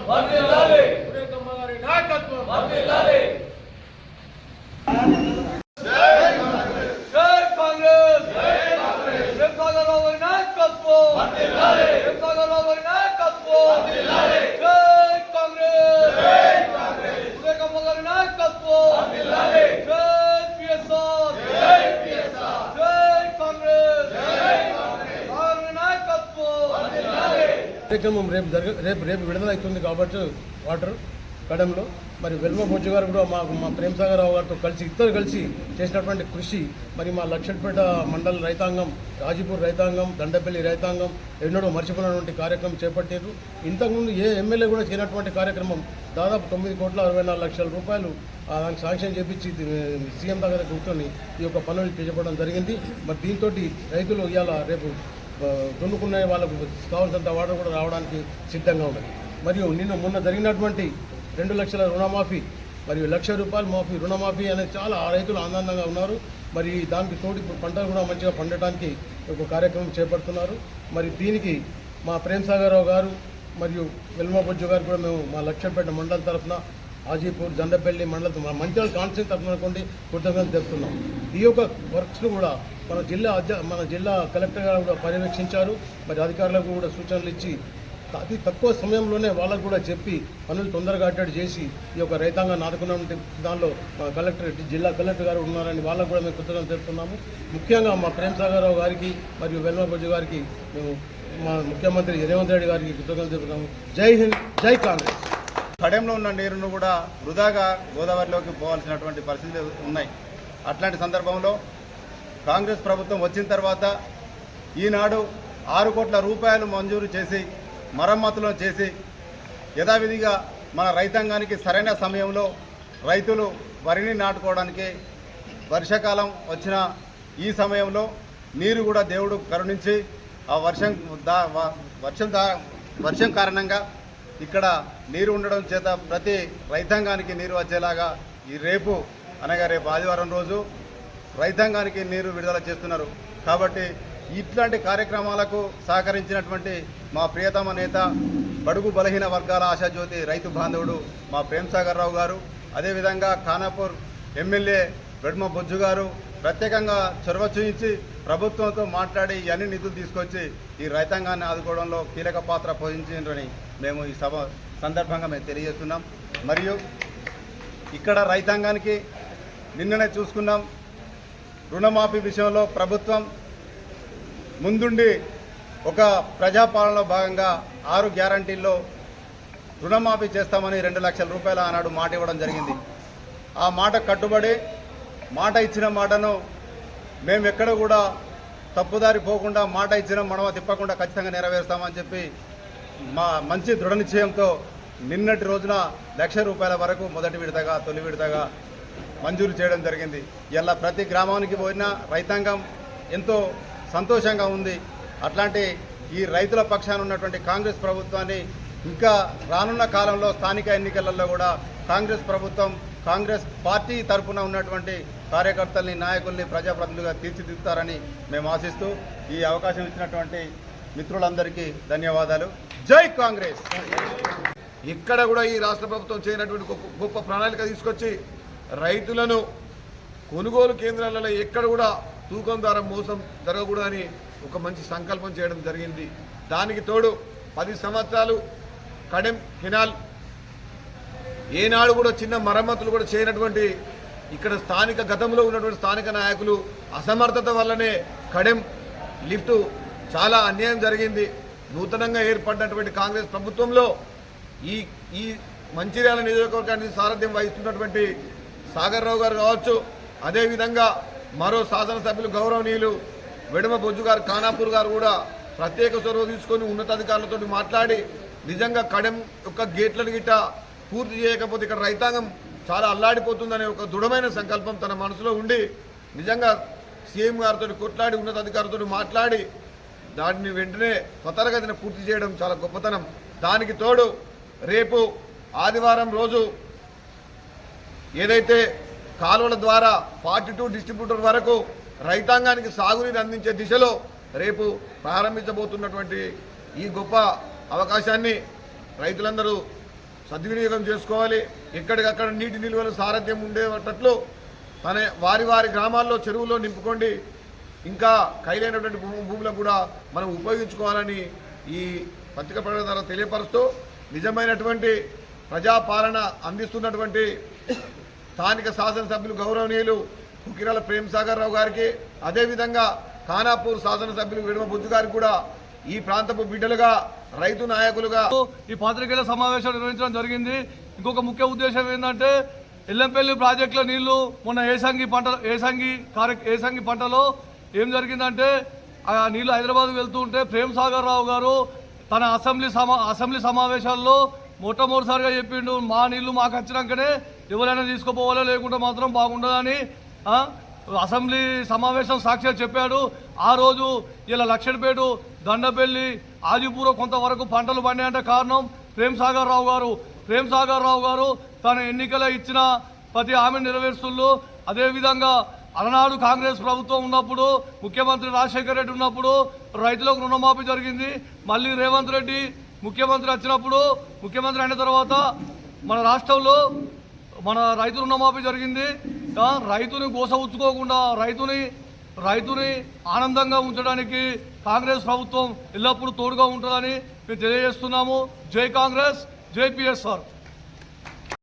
వర్ధిల్లాలి సురేఖమ్మ గారి నాయకత్వం వర్ధిల్లాలి జై కాంగ్రెస్ జై కాంగ్రెస్ జై కాంగ్రెస్ రేఖాగరావు గారి నాయకత్వం వర్ధిల్లాలి రేఖాగరావు గారి నాయకత్వం వర్ధిల్లాలి జై కాంగ్రెస్ జై కాంగ్రెస్ సురేఖమ్మ గారి నాయకత్వం వర్ధిల్లాలి జై పిఎస్ఆర్ జై పిఎస్ఆర్ జై కాంగ్రెస్ జై కాంగ్రెస్ గారి నాయకత్వం వర్ధిల్లాలి కార్యక్రమం రేపు విడుదల అవుతుంది కాబట్టి వాటర్ కడంలో మరి వెల్మ బొజ్జు గారు కూడా మా ప్రేమసాగరరావు గారితో కలిసి ఇద్దరు కలిసి చేసినటువంటి కృషి మరి మా లక్షట్పేట మండల రైతాంగం రాజీపూర్ రైతాంగం దండపల్లి రైతాంగం ఎన్నడూ మర్చిపోయినటువంటి కార్యక్రమం చేపట్టారు. ఇంతకుముందు ఏ ఎమ్మెల్యే కూడా చేయనటువంటి కార్యక్రమం దాదాపు 9,64,00,000 రూపాయలు దానికి శాంక్షన్ చేపించి సీఎం దగ్గర కూర్చొని ఈ యొక్క పనులు చేపట్టడం జరిగింది. మరి దీంతో రైతులు ఇవాళ రేపు దున్నుకునే వాళ్ళకు కావాల్సినంత వాటర్ కూడా రావడానికి సిద్ధంగా ఉన్నది. మరియు మొన్న జరిగినటువంటి 2 లక్షల రుణమాఫీ మరియు ₹1,00,000 మాఫీ రుణమాఫీ అనేది చాలా రైతులు ఆనందంగా ఉన్నారు. మరి దానికి తోటి పంటలు కూడా మంచిగా పండటానికి ఒక కార్యక్రమం చేపడుతున్నారు. మరి దీనికి మా ప్రేమసాగరరావు గారు మరియు వెల్మ బొజ్జు గారు కూడా మేము మా లక్షపేట మండలం తరఫున హాజీపూర్ దండపల్లి మండలం మా మంచిర్యాల కాన్స్టిట్యూన్సీ తరఫున అనుకోండి కృతజ్ఞతలు తెలుపుతున్నాం. ఈ యొక్క వర్క్స్ను కూడా మన జిల్లా కలెక్టర్ గారు కూడా పర్యవేక్షించారు. మరి అధికారులకు కూడా సూచనలు ఇచ్చి అతి తక్కువ సమయంలోనే వాళ్ళకు కూడా చెప్పి పనులు తొందరగా అట్టడి చేసి ఈ యొక్క రైతాంగాన్ని ఆదుకున్న దానిలో జిల్లా కలెక్టర్ గారు ఉన్నారని వాళ్ళకు కూడా మేము కృతజ్ఞతలు తెలుపుతున్నాము. ముఖ్యంగా మా ప్రేమసాగరరావు గారికి మరియు వెల్మ బొజ్జు గారికి మేము మా ముఖ్యమంత్రి రేవంత్ రెడ్డి గారికి కృతజ్ఞతలు తెలుపుతున్నాము. జై హింద్ జై కాంగ్రెస్. కడెంలో ఉన్న నీరును కూడా వృధాగా గోదావరిలోకి పోవాల్సినటువంటి పరిస్థితులు ఉన్నాయి. అట్లాంటి సందర్భంలో కాంగ్రెస్ ప్రభుత్వం వచ్చిన తర్వాత ఈనాడు 6 కోట్ల రూపాయలు మంజూరు చేసి మరమ్మతులను చేసి యథావిధిగా మన రైతాంగానికి సరైన సమయంలో రైతులు వరిని నాటుకోవడానికి వర్షాకాలం వచ్చిన ఈ సమయంలో నీరు కూడా దేవుడు కరుణించి ఆ వర్షం కారణంగా ఇక్కడ నీరు ఉండడం చేత ప్రతి రైతాంగానికి నీరు వచ్చేలాగా రేపు ఆదివారం రోజు రైతాంగానికి నీరు విడుదల చేస్తున్నారు. కాబట్టి ఇట్లాంటి కార్యక్రమాలకు సహకరించినటువంటి మా ప్రియతమ నేత బడుగు బలహీన వర్గాల ఆశాజ్యోతి రైతు బాంధవుడు మా ప్రేమసాగరరావు గారు, అదేవిధంగా ఖానాపూర్ ఎమ్మెల్యే వెల్మ బొజ్జు గారు ప్రత్యేకంగా చొరవ చూపించి ప్రభుత్వంతో మాట్లాడి అన్ని నిధులు తీసుకొచ్చి ఈ రైతాంగాన్ని ఆదుకోవడంలో కీలక పాత్ర పోషించారని మేము ఈ సభ సందర్భంగా మేము తెలియజేస్తున్నాం. మరియు ఇక్కడ రైతాంగానికి నిన్ననే చూసుకున్నాం, రుణమాఫీ విషయంలో ప్రభుత్వం ముందుండి ఒక ప్రజాపాలనలో భాగంగా 6 గ్యారంటీల్లో రుణమాఫీ చేస్తామని 2 లక్షల రూపాయలు ఆనాడు మాట ఇవ్వడం జరిగింది. ఆ మాట కట్టుబడి మాట ఇచ్చిన మాటను మేము ఎక్కడ కూడా తప్పుదారి పోకుండా మాట ఇచ్చిన మడమ తిప్పకుండా ఖచ్చితంగా నెరవేరుస్తామని చెప్పి మా మంచి దృఢ నిశ్చయంతో నిన్నటి రోజున ₹1,00,000 వరకు తొలి విడతగా మంజూరు చేయడం జరిగింది. ఇలా ప్రతి గ్రామానికి పోయిన రైతాంగం ఎంతో సంతోషంగా ఉంది. అట్లాంటి ఈ రైతుల పక్షాన ఉన్నటువంటి కాంగ్రెస్ ప్రభుత్వాన్ని ఇంకా రానున్న కాలంలో స్థానిక ఎన్నికలలో కూడా కాంగ్రెస్ ప్రభుత్వం కాంగ్రెస్ పార్టీ తరఫున ఉన్నటువంటి కార్యకర్తల్ని నాయకుల్ని ప్రజాప్రతినిధులుగా తీర్చిదిద్దుతారని మేము ఆశిస్తూ ఈ అవకాశం ఇచ్చినటువంటి మిత్రులందరికీ ధన్యవాదాలు. జై కాంగ్రెస్. ఇక్కడ కూడా ఈ రాష్ట్ర ప్రభుత్వం చేయనటువంటి గొప్ప ప్రణాళిక తీసుకొచ్చి రైతులను కొనుగోలు కేంద్రాలలో ఎక్కడ కూడా తూకం ద్వారా మోసం జరగకూడదని ఒక మంచి సంకల్పం చేయడం జరిగింది. దానికి తోడు 10 సంవత్సరాలు కడెం కెనాల్ ఏనాడు కూడా చిన్న మరమ్మతులు కూడా చేయనటువంటి ఇక్కడ గతంలో ఉన్నటువంటి స్థానిక నాయకులు అసమర్థత వల్లనే కడెం లిఫ్టు చాలా అన్యాయం జరిగింది. నూతనంగా ఏర్పడినటువంటి కాంగ్రెస్ ప్రభుత్వంలో ఈ మంచిర్యాల నియోజకవర్గానికి సారథ్యం వహిస్తున్నటువంటి సాగర్రావు గారు కావచ్చు, అదేవిధంగా మరో శాసనసభ్యులు గౌరవనీయులు వెడమ బొజ్జు గారు ఖానాపూర్ గారు కూడా ప్రత్యేక చొరవ తీసుకొని ఉన్నతాధికారులతో మాట్లాడి నిజంగా కడెం యొక్క గేట్లను గిట్ట పూర్తి చేయకపోతే ఇక్కడ రైతాంగం చాలా అల్లాడిపోతుందనే ఒక దృఢమైన సంకల్పం తన మనసులో ఉండి నిజంగా సీఎం గారితో కొట్లాడి ఉన్నతాధికారులతో మాట్లాడి దాన్ని వెంటనే త్వరగతిన పూర్తి చేయడం చాలా గొప్పతనం. దానికి తోడు రేపు ఆదివారం రోజు ఏదైతే కాలువల ద్వారా 42 డిస్ట్రిబ్యూటర్ వరకు రైతాంగానికి సాగునీరు అందించే దిశలో రేపు ప్రారంభించబోతున్నటువంటి ఈ గొప్ప అవకాశాన్ని రైతులందరూ సద్వినియోగం చేసుకోవాలి. ఎక్కడికక్కడ నీటి నిల్వలు సారథ్యం ఉండేటట్లు వారి గ్రామాల్లో చెరువుల్లో నింపుకోండి. ఇంకా ఖైలైనటువంటి భూములను కూడా మనం ఉపయోగించుకోవాలని ఈ పత్రికా ప్రకటన ద్వారా తెలియపరుస్తూ నిజమైనటువంటి ప్రజాపాలన అందిస్తున్నటువంటి స్థానిక శాసనసభ్యులు గౌరవనీయులు కుకిరాల ప్రేమ్సాగర్ రావు గారికి, అదేవిధంగా ఖానాపూర్ శాసనసభ్యులు విడమ బుజ్జు గారికి కూడా ఈ ప్రాంతపు బిడ్డలుగా రైతు నాయకులుగా ఈ పాత్రికేయుల సమావేశం నిర్వహించడం జరిగింది. ఇంకొక ముఖ్య ఉద్దేశం ఏంటంటే ఎల్లంపల్లి ప్రాజెక్టులో నీళ్లు మొన్న ఏసంగి పంటలో ఏం జరిగిందంటే ఆ నీళ్లు హైదరాబాద్ వెళ్తూ ఉంటే ప్రేమ్సాగర్ రావు గారు తన అసెంబ్లీ సమావేశాల్లో మొట్టమొదటిసారిగా చెప్పిండు, మా నీళ్లు మాకు వచ్చినాకనే ఎవరైనా తీసుకుపోవాలో లేకుంటే మాత్రం బాగుండదని అసెంబ్లీ సమావేశం సాక్షిగా చెప్పాడు. ఆ రోజు ఇలా లక్షడిపేట, దండపల్లి, ఆదిపూర్ కొంతవరకు పంటలు పండాయంటే కారణం ప్రేమ్సాగర్ రావు గారు తన ఎన్నికల ఇచ్చిన ప్రతి హామీని నెరవేరుస్తున్నారు. అదేవిధంగా అలనాడు కాంగ్రెస్ ప్రభుత్వం ఉన్నప్పుడు, ముఖ్యమంత్రి రాజశేఖర రెడ్డి ఉన్నప్పుడు రైతులకు రుణమాఫీ జరిగింది. మళ్ళీ రేవంత్ రెడ్డి ముఖ్యమంత్రి అయిన తర్వాత మన రాష్ట్రంలో మన రైతు రుణమాఫీ జరిగింది. రైతుని గోసవుచ్చుకోకుండా రైతుని ఆనందంగా ఉంచడానికి కాంగ్రెస్ ప్రభుత్వం ఎల్లప్పుడూ తోడుగా ఉంటుందని మేము తెలియజేస్తున్నాము. జై కాంగ్రెస్, జై పిఎస్ఆర్.